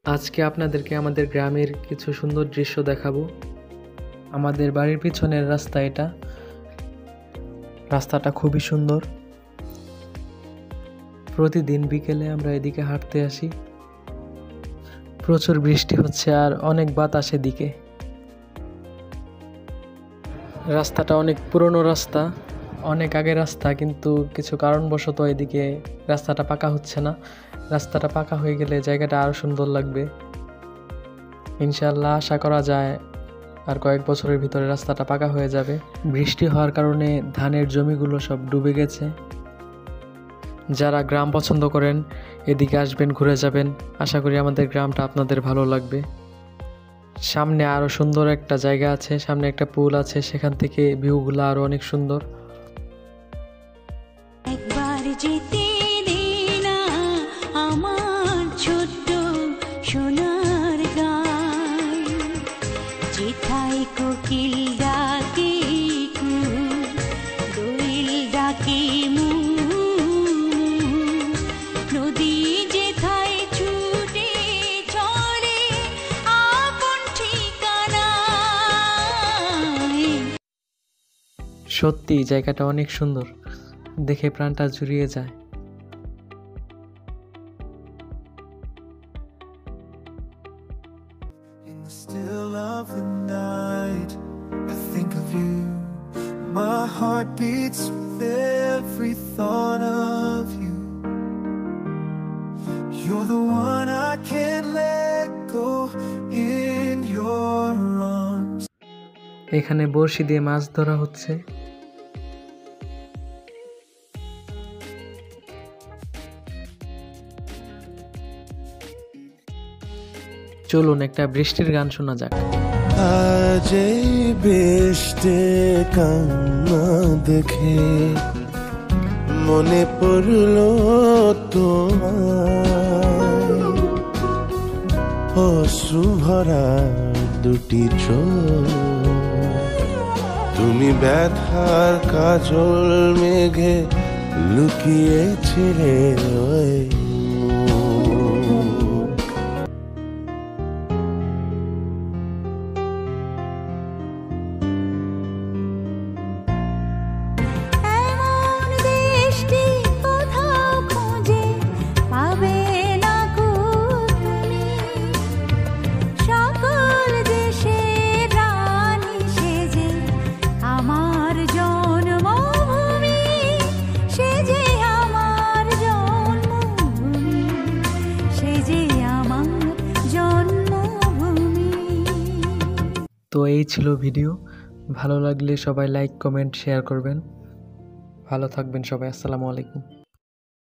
আজকে আপনাদেরকে আমাদের গ্রামের কিছু সুন্দর দৃশ্য দেখাবো। আমাদের বাড়ির পিছনের রাস্তা এটা। রাস্তাটা খুবই সুন্দর। প্রতিদিন বিকেলে আমরা এদিকে হাঁটতে আসি। প্রচুর বৃষ্টি হচ্ছে আর অনেক বাতাস এদিকে। রাস্তাটা অনেক পুরনো রাস্তা, অনেক আগের রাস্তা, কিন্তু কিছু কারণবশত এদিকে রাস্তাটা পাকা হচ্ছে না। রাস্তাটা পাকা হয়ে গেলে জায়গাটা আরও সুন্দর লাগবে। ইনশাআল্লাহ আশা করা যায় আর কয়েক বছরের ভিতরে রাস্তাটা পাকা হয়ে যাবে। বৃষ্টি হওয়ার কারণে ধানের জমিগুলো সব ডুবে গেছে। যারা গ্রাম পছন্দ করেন এদিকে আসবেন, ঘুরে যাবেন। আশা করি আমাদের গ্রামটা আপনাদের ভালো লাগবে। সামনে আরও সুন্দর একটা জায়গা আছে, সামনে একটা পুল আছে, সেখান থেকে ভিউগুলো আরও অনেক সুন্দর। একবার যেতে দিনা আমার ছোট্ট সোনার গায়, যেথায় কোকিল ডাকে দোয়েল ডাকে নদী যেথায় ছুটে চলে আপন ঠিকানায়। সত্যি জায়গাটা অনেক সুন্দর, দেখে প্রাণটা জুড়িয়ে যায়। In the still of the night, I think of you. My heart beats with every thought of you. You're the one I can't let go in your arms. এখানে বড়শি দিয়ে মাছ ধরা হচ্ছে। চলুন একটা বৃষ্টির গান শোনা যাক। আজ এই বৃষ্টি কান্না দেখে মনে পড়লো তোমার, অশ্রু ভরা দুটি চোখ, তুমি ব্যথার কাজল মেঘে লুকিয়েছিলে ওই তো এই ছিল ভিডিও। ভালো লাগলে সবাই লাইক, কমেন্ট, শেয়ার করবেন। ভালো থাকবেন সবাই। আসসালামু আলাইকুম।